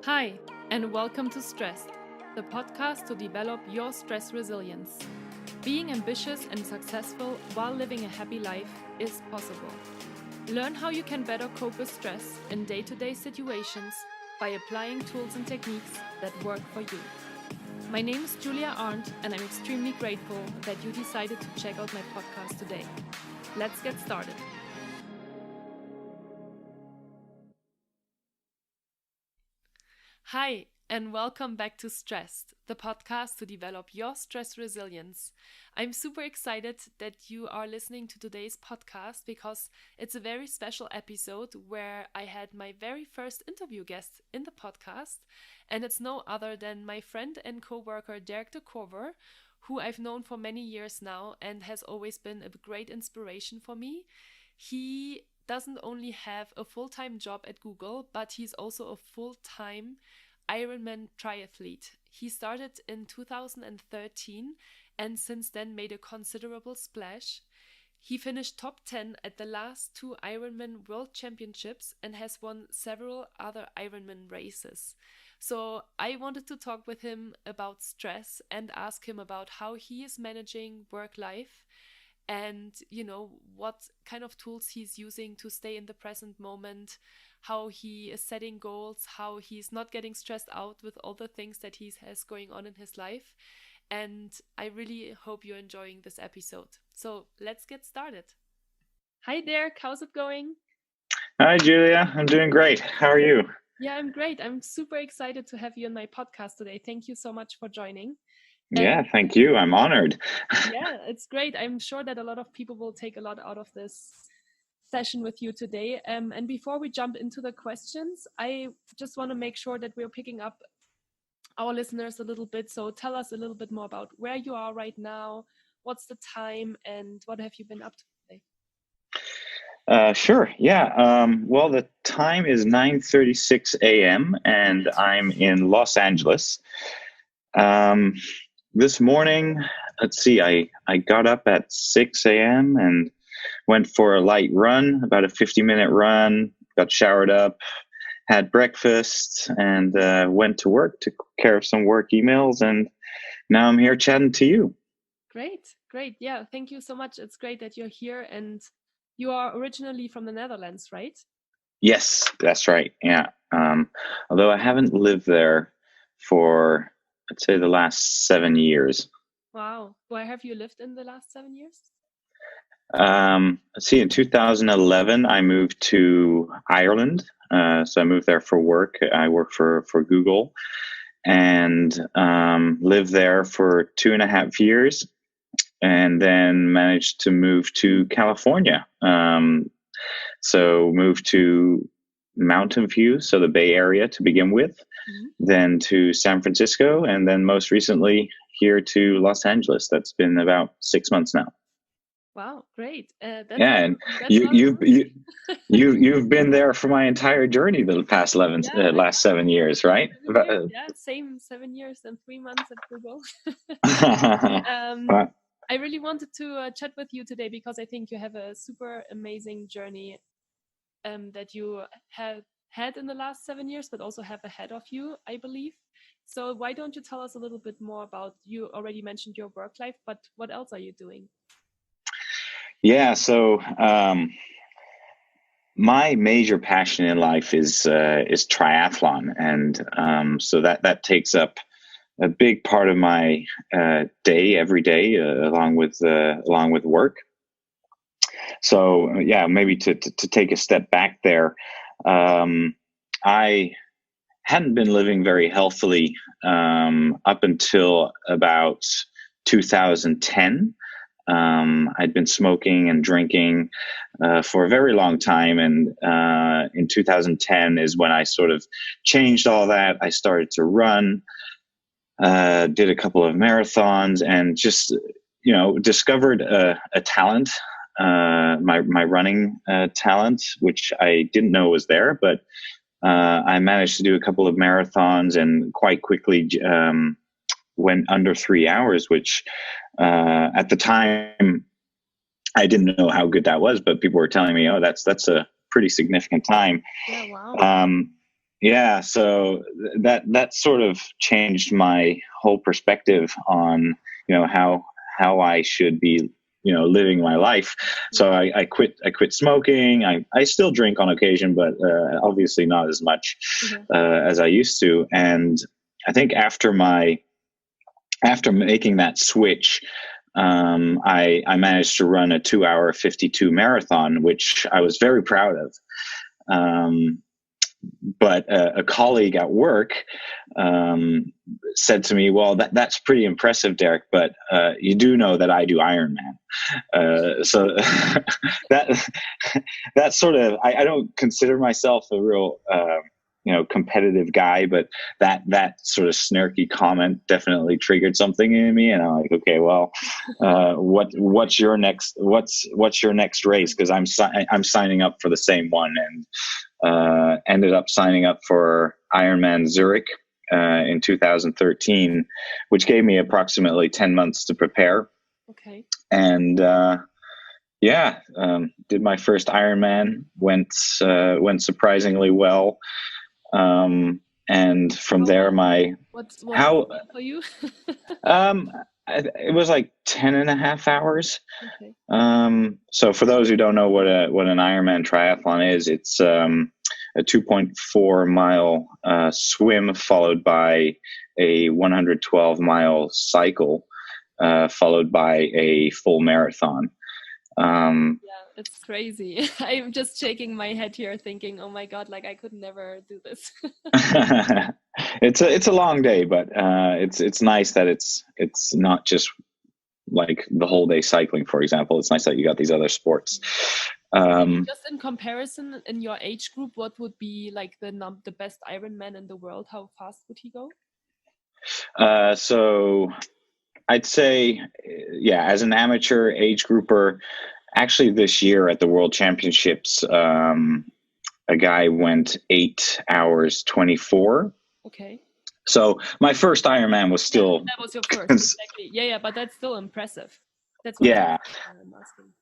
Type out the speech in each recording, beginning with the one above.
Hi, and welcome to Stressed, the podcast to develop your stress resilience. Being ambitious and successful while living a happy life is possible. Learn how you can better cope with stress in day-to-day situations by applying tools and techniques that work for you. My name is Julia Arndt, and I'm extremely grateful that you decided to check out my podcast today. Let's get started. Hi, and welcome back to Stressed, the podcast to develop your stress resilience. I'm super excited that you are listening to today's podcast because it's a very special episode where I had my very first interview guest in the podcast, and it's no other than my friend and co-worker Derk de Korver, who I've known for many years now and has always been a great inspiration for me. He doesn't only have a full-time job at Google, but he's also a full-time Ironman triathlete. He started in 2013 and since then made a considerable splash. He finished top 10 at the last two Ironman World Championships and has won several other Ironman races. So I wanted to talk with him about stress and ask him about how he is managing work-life and, what kind of tools he's using to stay in the present moment, how he is setting goals, how he's not getting stressed out with all the things that he has going on in his life. And I really hope you're enjoying this episode. So let's get started. Hi, Derk. How's it going? Hi, Julia. I'm doing great. How are you? Yeah, I'm great. I'm super excited to have you on my podcast today. Thank you so much for joining. Yeah, thank you. I'm honored. Yeah, it's great. I'm sure that a lot of people will take a lot out of this session with you today. And before we jump into the questions, I just want to make sure that we're picking up our listeners a little bit. So tell us a little bit more about where you are right now, what's the time, and what have you been up to today? Sure. Yeah. Well, the time is 9:36 a.m. and I'm in Los Angeles. This morning, let's see, I got up at 6 a.m. and went for a light run, about a 50-minute run, got showered up, had breakfast, and went to work, took care of some work emails, and now I'm here chatting to you. Great. Yeah, thank you so much. It's great that you're here, and you are originally from the Netherlands, right? Yes, that's right. Yeah. Although I haven't lived there for, I'd say, the last 7 years. Wow. Where have you lived in the last 7 years? Let's see, in 2011, I moved to Ireland. So I moved there for work. I work for Google and lived there for 2.5 years and then managed to move to California. So moved to Mountain View, so the Bay Area to begin with, then to San Francisco, and then most recently here to Los Angeles. That's been about 6 months now. Wow, great! And you've been there for my entire journey the past last 7 years, right? Yeah, same 7 years and 3 months at Google. I really wanted to chat with you today because I think you have a super amazing journey that you have had in the last 7 years, but also have ahead of you, I believe. So why don't you tell us a little bit more about, you already mentioned your work life, but what else are you doing? Yeah, so my major passion in life is triathlon, and so that takes up a big part of my day every day, along with work. So yeah, maybe to take a step back there, I hadn't been living very healthily up until about 2010. I'd been smoking and drinking for a very long time, and in 2010 is when I sort of changed all that. I started to run, did a couple of marathons, and just discovered a talent, my running talent, which I didn't know was there, but I managed to do a couple of marathons and quite quickly went under 3 hours, which at the time I didn't know how good that was, but people were telling me, oh, that's a pretty significant time. Yeah, wow. Yeah, so that sort of changed my whole perspective on how I should be living my life. So I quit smoking. I still drink on occasion, but obviously not as much as I used to. And I think after making that switch, I managed to run a 2-hour 52 marathon, which I was very proud of. But a colleague at work said to me, "Well, that's pretty impressive, Derek, but you do know that I do Ironman." So that sort of I don't consider myself a real competitive guy, but that sort of snarky comment definitely triggered something in me, and I'm like, okay, well, what's your next race? Because I'm signing up for the same one, and ended up signing up for Ironman Zurich in 2013, which gave me approximately 10 months to prepare. Okay. And did my first Ironman, went surprisingly well. And from there, what's for you? It was like 10 and a half hours. Okay. So for those who don't know what an Ironman triathlon is, it's a 2.4 mile swim followed by a 112-mile cycle, followed by a full marathon. It's crazy. I'm just shaking my head here thinking, oh my God, like I could never do this. It's a long day, but it's nice that it's not just like the whole day cycling, for example. It's nice that you got these other sports. Just in comparison, in your age group, what would be like the best Ironman in the world? How fast would he go? So I'd say, as an amateur age grouper, actually this year at the World Championships, a guy went 8 hours 24. Okay. So my first Ironman was still... that was your first, exactly. Yeah, but that's still impressive. That's what I'm asking.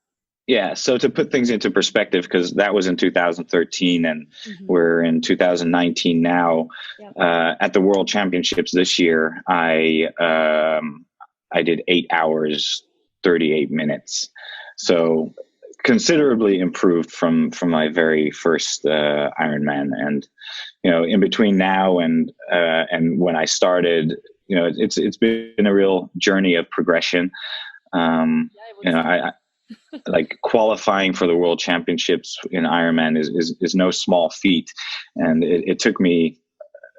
Yeah, so to put things into perspective, because that was in 2013 and we're in 2019 now, at the World Championships this year, I did 8 hours 38 minutes. So considerably improved from my very first Ironman. And in between now and when I started, it's been a real journey of progression. I like qualifying for the World Championships in Ironman is no small feat, and it took me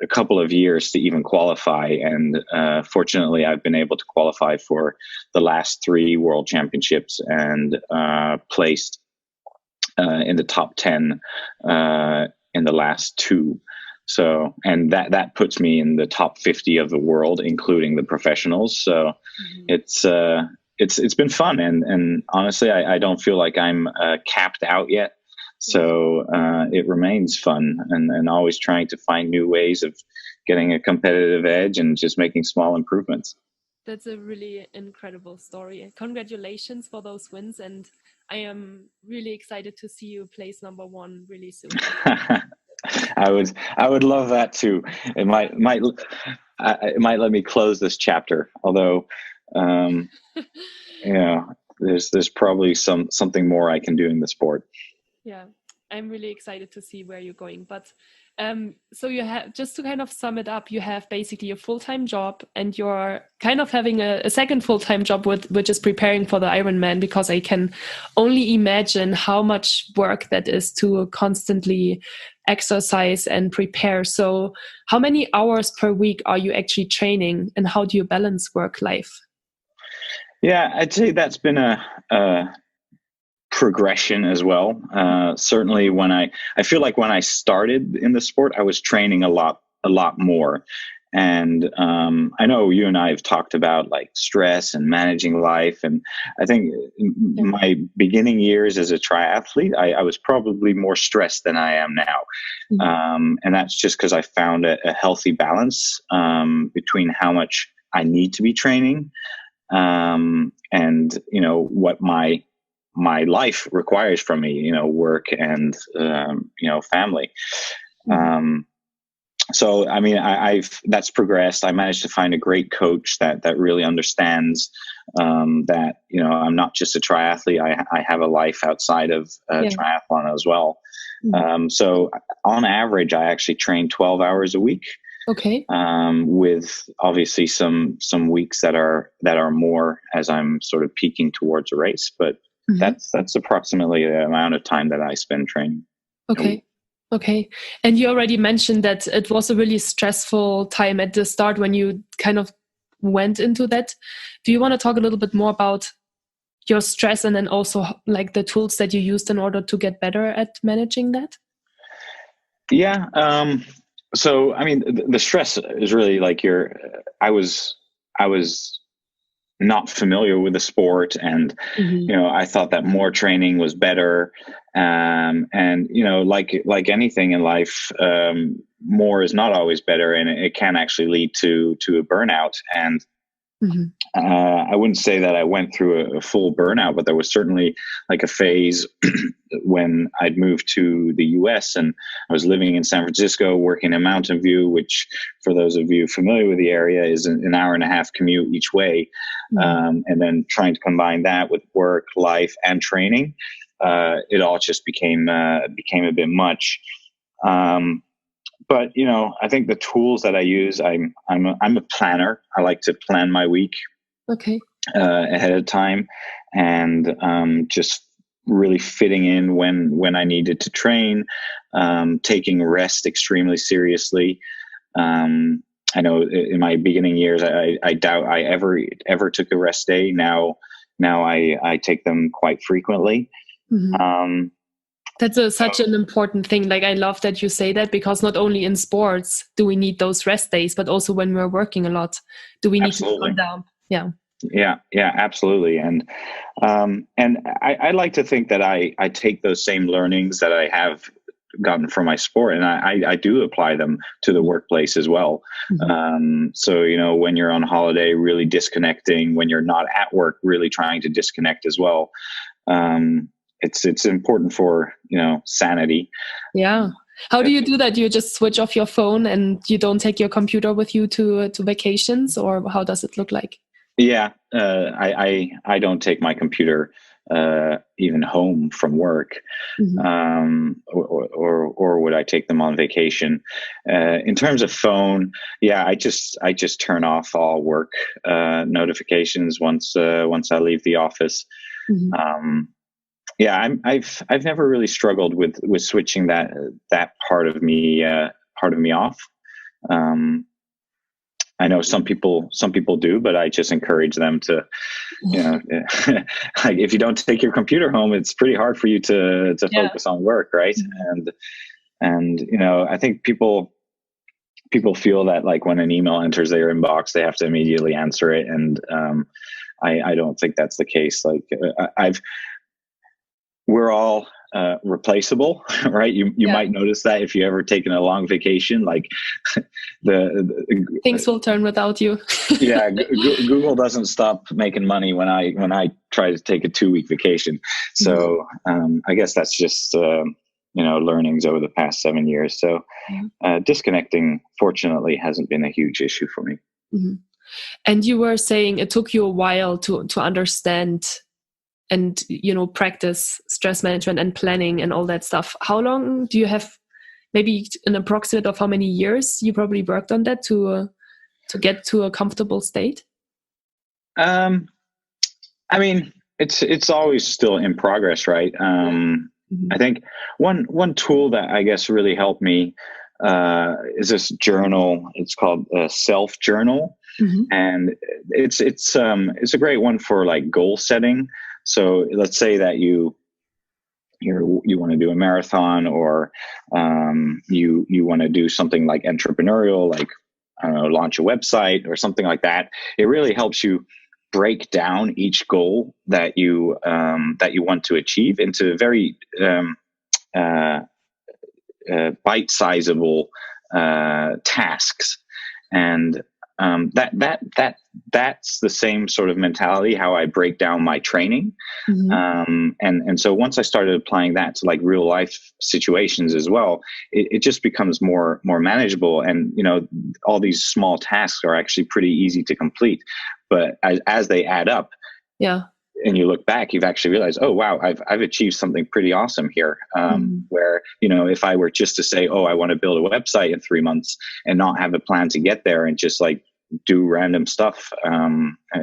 a couple of years to even qualify, and fortunately I've been able to qualify for the last 3 World Championships and placed in the top 10 in the last 2. So, and that puts me in the top 50 of the world, including the professionals. So it's been fun, and honestly, I don't feel like I'm capped out yet. So it remains fun, and always trying to find new ways of getting a competitive edge and just making small improvements. That's a really incredible story. Congratulations for those wins, and I am really excited to see you place number 1 really soon. I would love that too. It might let me close this chapter, although there's probably something more I can do in the sport. Yeah, I'm really excited to see where you're going. But so you have, just to kind of sum it up, you have basically a full-time job, and you're kind of having a second full-time job which is preparing for the Ironman, because I can only imagine how much work that is to constantly exercise and prepare. So how many hours per week are you actually training, and how do you balance work life? Yeah, I'd say that's been a progression as well. Certainly when I feel like when I started in the sport, I was training a lot more. And I know you and I have talked about like stress and managing life. And I think in my beginning years as a triathlete, I was probably more stressed than I am now. And that's just because I found a healthy balance between how much I need to be training and what my life requires from me, work and family. So, I mean, I've that's progressed. I managed to find a great coach that really understands that, you know, I'm not just a triathlete. I have a life outside of Yeah. triathlon as well. So on average, I actually train 12 hours a week. Okay. With obviously some weeks that are more as I'm sort of peaking towards a race, but that's approximately the amount of time that I spend training. Okay. Okay. And you already mentioned that it was a really stressful time at the start when you kind of went into that. Do you want to talk a little bit more about your stress and then also like the tools that you used in order to get better at managing that? Yeah. So, I mean, the stress is really like I was not familiar with the sport, and you know, I thought that more training was better. And you know, like anything in life, more is not always better, and it can actually lead to a burnout. And I wouldn't say that I went through a full burnout, but there was certainly like a phase when I'd moved to the US and I was living in San Francisco, working in Mountain View, which for those of you familiar with the area is an hour and a half commute each way. And then trying to combine that with work, life, and training, it all just became a bit much. But you know, I think the tools that I use, I'm a planner. I like to plan my week ahead of time, and just really fitting in when I needed to train, taking rest extremely seriously. I know in my beginning years, I doubt I ever took a rest day. Now I take them quite frequently. That's such an important thing. Like, I love that you say that, because not only in sports do we need those rest days, but also when we're working a lot, do we need to calm down? Yeah. Yeah, absolutely. And I like to think that I take those same learnings that I have gotten from my sport, and I do apply them to the workplace as well. So, you know, when you're on holiday, really disconnecting, when you're not at work, really trying to disconnect as well. It's important for, you know, sanity. Yeah. How do you do that? You just switch off your phone and you don't take your computer with you to vacations, or how does it look like? Yeah, I don't take my computer even home from work, or would I take them on vacation? In terms of phone, yeah, I just turn off all work notifications once I leave the office. Yeah, I've never really struggled with switching that part of me off. I know some people do, but I just encourage them to, you know, like if you don't take your computer home, it's pretty hard for you to focus on work, right? And you know, I think people feel that like when an email enters their inbox, they have to immediately answer it, and I don't think that's the case. Like we're all replaceable, right? You might notice that if you ever taken a long vacation, like the things will turn without you. Yeah, Google doesn't stop making money when I try to take a 2-week vacation. So I guess that's just you know, learnings over the past 7 years. So disconnecting, fortunately, hasn't been a huge issue for me. And you were saying it took you a while to understand and, you know, practice stress management and planning and all that stuff. How long do you have, maybe an approximate of how many years you probably worked on that to get to a comfortable state? I mean, it's always still in progress, right? I think one tool that I guess really helped me is this journal. It's called a Self Journal, and it's a great one for like goal setting. So let's say that you want to do a marathon, or you want to do something like entrepreneurial, like, I don't know, launch a website or something like that. It really helps you break down each goal that you want to achieve into very bite-sizable tasks. And that's the same sort of mentality how I break down my training. And so once I started applying that to like real life situations as well, it just becomes more manageable. And all these small tasks are actually pretty easy to complete, but as they add up, and you look back, you've actually realized, oh wow, I've achieved something pretty awesome here. Where if I were just to say, oh, I want to build a website in 3 months and not have a plan to get there, and just like do random stuff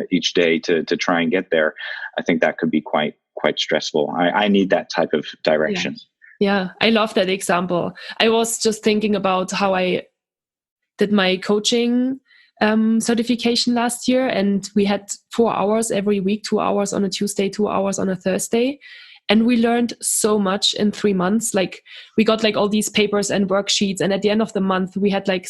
each day to try and get there, I think that could be quite stressful. I need that type of direction. Yeah, I love that example. I was just thinking about how I did my coaching certification last year, and we had 4 hours every week, 2 hours on a Tuesday, 2 hours on a Thursday. And we learned so much in 3 months. Like we got like all these papers and worksheets. And at the end of the month, we had like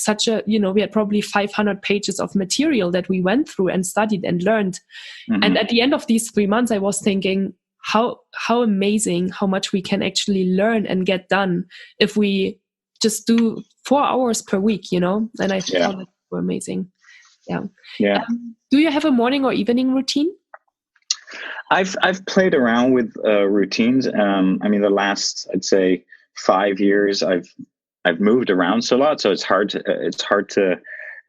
we had probably 500 pages of material that we went through and studied and learned. And at the end of these 3 months, I was thinking how amazing, how much we can actually learn and get done if we just do 4 hours per week, And I found it amazing. Yeah. Do you have a morning or evening routine? I've played around with routines. The last, I'd say, 5 years, I've moved around so a lot, so it's hard to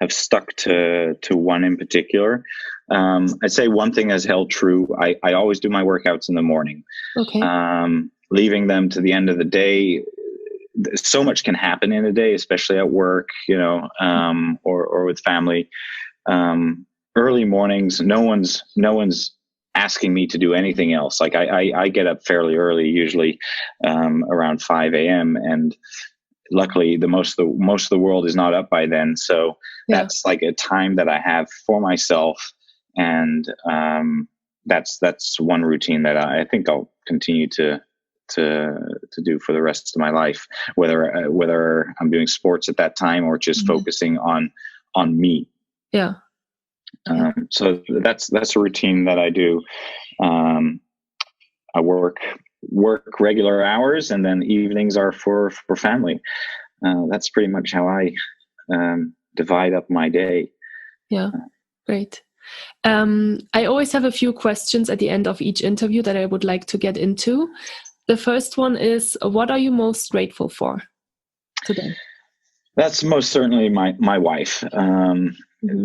have stuck to one in particular. I'd say one thing has held true. I always do my workouts in the morning. Okay. Leaving them to the end of the day. So much can happen in a day, especially at work, or with family. Early mornings, no one's asking me to do anything else. Like I get up fairly early, usually around 5 a.m. and luckily most of the world is not up by then. So that's like a time that I have for myself. And that's one routine that I think I'll continue to do for the rest of my life, whether I'm doing sports at that time or just focusing on me. So that's a routine that I do. I work regular hours, and then evenings are for family. That's pretty much how I divide up my day. Yeah, great. I always have a few questions at the end of each interview that I would like to get into. The first one is, what are you most grateful for today? That's most certainly my wife.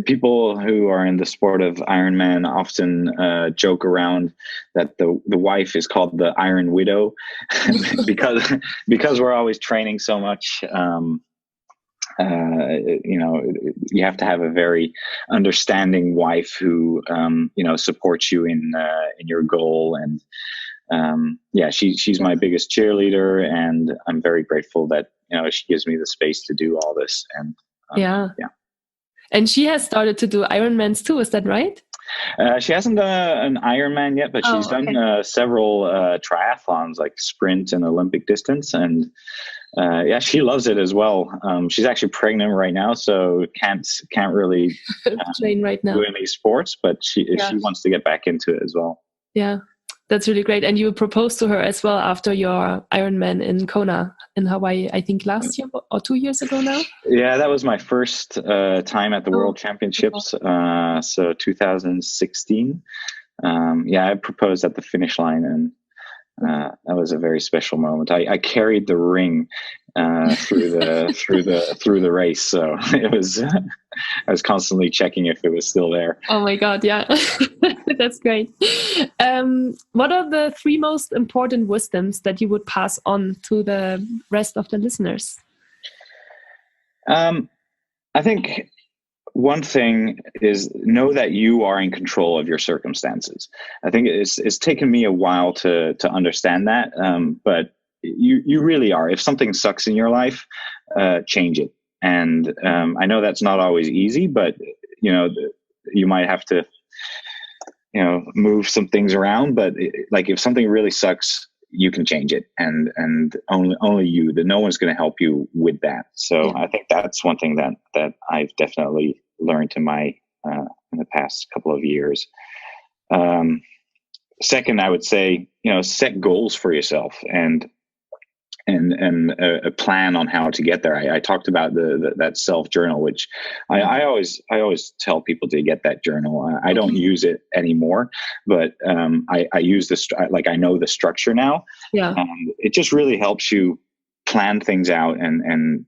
People who are in the sport of Ironman often joke around that the wife is called the Iron Widow because we're always training so much. You have to have a very understanding wife who supports you in your goal. And she's my biggest cheerleader, and I'm very grateful that she gives me the space to do all this. And and she has started to do Ironmans too, is that right? She hasn't done an Ironman yet, but she's done several triathlons, like sprint and Olympic distance, and she loves it as well. She's actually pregnant right now, so can't really train right now, do any sports, but she wants to get back into it as well. Yeah, that's really great. And you proposed to her as well after your Ironman in Kona in Hawaii, I think last year or 2 years ago now? Yeah, that was my first time at the World Championships, so 2016. I proposed at the finish line, and that was a very special moment. I carried the ring through the race, so it was. I was constantly checking if it was still there. Oh my God! Yeah, that's great. What are the 3 most important wisdoms that you would pass on to the rest of the listeners? I think one thing is know that you are in control of your circumstances. I think it's taken me a while to understand that, but you really are. If something sucks in your life, change it. And I know that's not always easy, but you might have to move some things around. But like if something really sucks, you can change it, and only you. That no one's going to help you with that. So I think that's one thing that I've definitely learned in the past couple of years. Second, I would say set goals for yourself, and and a plan on how to get there. I talked about that self journal, which I always tell people to get that journal. I don't use it anymore, but I use this, like, I know the structure now. Yeah. It just really helps you plan things out and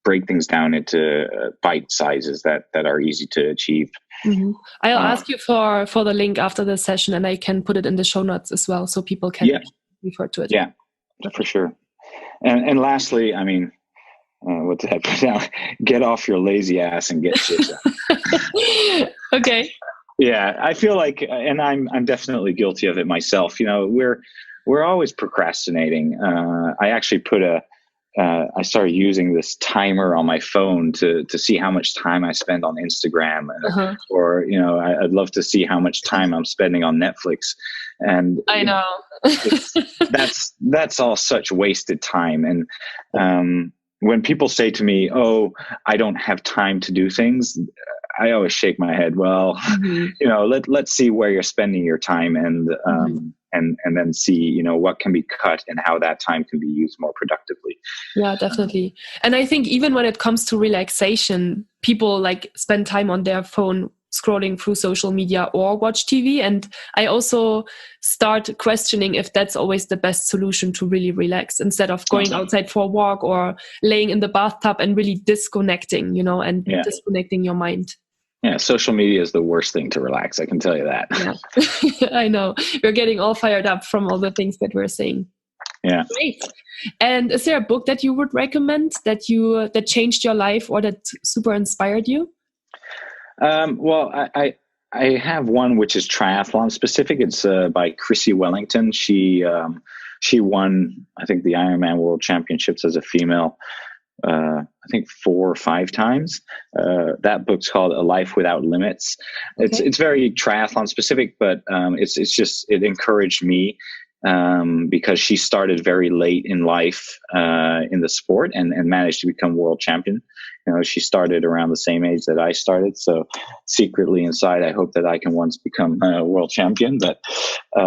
break things down into bite sizes that are easy to achieve. Mm-hmm. I'll ask you for the link after the session, and I can put it in the show notes as well, so people can refer to it. Yeah, for sure. And lastly, I mean, what did I put down? Get off your lazy ass and get shit done. Okay. Yeah, I feel like, and I'm definitely guilty of it myself. You know, we're always procrastinating. I actually I started using this timer on my phone to see how much time I spend on Instagram, or, you know, I'd love to see how much time I'm spending on Netflix. And I know that's all such wasted time. And when people say to me, "Oh, I don't have time to do things," I always shake my head. Well, you know, let's see where you're spending your time, and then see, you know, what can be cut and how that time can be used more productively. Yeah, definitely. And I think even when it comes to relaxation, people like spend time on their phone scrolling through social media or watch TV. And I also start questioning if that's always the best solution to really relax, instead of going outside for a walk or laying in the bathtub and really disconnecting, you know, and disconnecting your mind. Yeah, social media is the worst thing to relax. I can tell you that. Yeah. I know. We're getting all fired up from all the things that we're saying. Yeah. Great. And is there a book that you would recommend that changed your life or that super inspired you? Well, I have one which is triathlon specific. It's by Chrissie Wellington. She won, I think, the Ironman World Championships as a female, I think 4 or 5 times. That book's called A Life Without Limits. Okay. It's very triathlon specific, but it encouraged me because she started very late in life in the sport and managed to become world champion. You know, she started around the same age that I started. So secretly inside, I hope that I can once become a world champion. But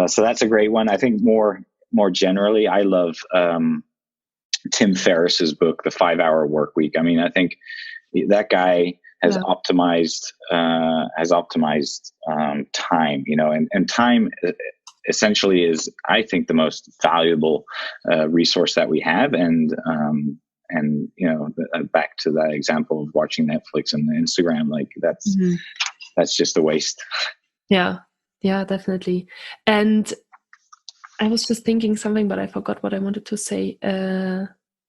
so that's a great one. I think more generally, I love Tim Ferriss's book, The 5-Hour Workweek. I mean, I think that guy has optimized time, you know, and time essentially is, I think, the most valuable resource that we have. And you know, back to that example of watching Netflix and Instagram, like that's just a waste. Yeah, definitely. And I was just thinking something, but I forgot what I wanted to say.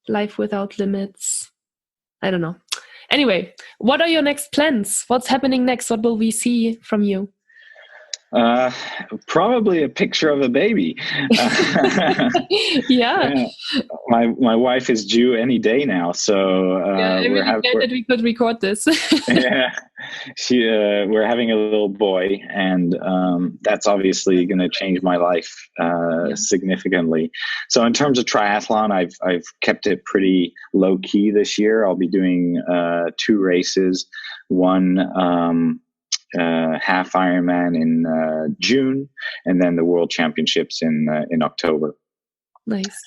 Life without limits. I don't know. Anyway, what are your next plans? What's happening next? What will we see from you? Probably a picture of a baby. Yeah. My wife is due any day now, so I'm really glad that we could record this. Yeah, we're having a little boy, and that's obviously going to change my life significantly. So in terms of triathlon, I've kept it pretty low key this year. I'll be doing 2 races, one half Ironman in June, and then the World Championships in October. Nice.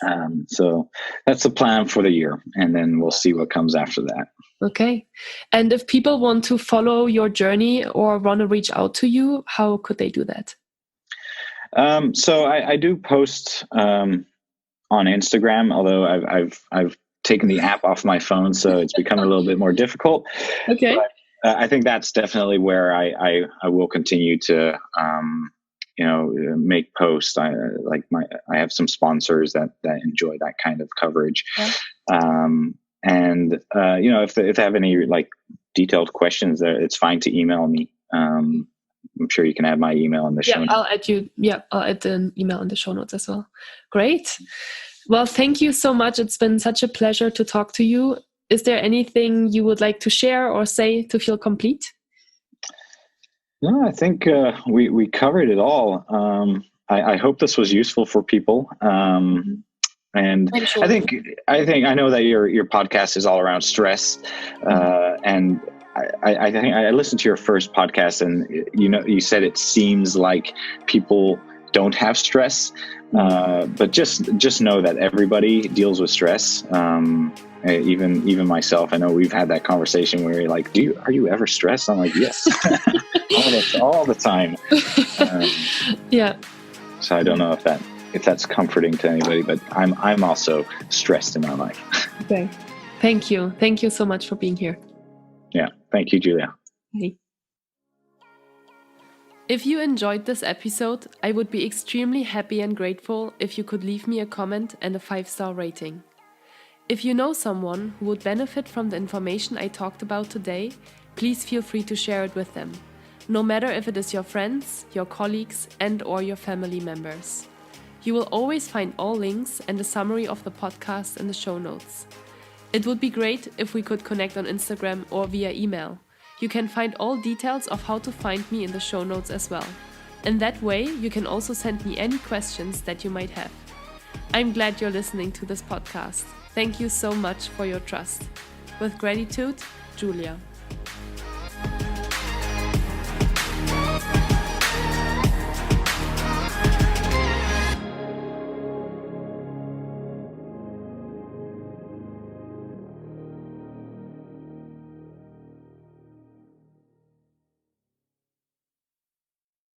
So that's the plan for the year, and then we'll see what comes after that. Okay. And if people want to follow your journey or want to reach out to you, how could they do that? So I do post on Instagram, although I've taken the app off my phone, so it's become a little bit more difficult. Okay. But, I think that's definitely where I will continue to, you know, make posts. I have some sponsors that enjoy that kind of coverage. Yeah. And you know, if they have any like detailed questions, it's fine to email me. I'm sure you can add my email in the show notes. I'll add the email in the show notes as well. Great. Well, thank you so much. It's been such a pleasure to talk to you. Is there anything you would like to share or say to feel complete? No, I think we covered it all. I hope this was useful for people. And sure. I know that your podcast is all around stress. And I think I listened to your first podcast, and you said it seems like people don't have stress. But just know that everybody deals with stress. Even myself, I know we've had that conversation where you're like, are you ever stressed? I'm like, yes, all the time. Yeah. So I don't know if that's comforting to anybody, but I'm also stressed in my life. Okay. Thank you. Thank you so much for being here. Yeah. Thank you, Julia. Hey. If you enjoyed this episode, I would be extremely happy and grateful if you could leave me a comment and a 5-star rating. If you know someone who would benefit from the information I talked about today, please feel free to share it with them, no matter if it is your friends, your colleagues, and/or your family members. You will always find all links and a summary of the podcast in the show notes. It would be great if we could connect on Instagram or via email. You can find all details of how to find me in the show notes as well. In that way, you can also send me any questions that you might have. I'm glad you're listening to this podcast. Thank you so much for your trust. With gratitude, Julia.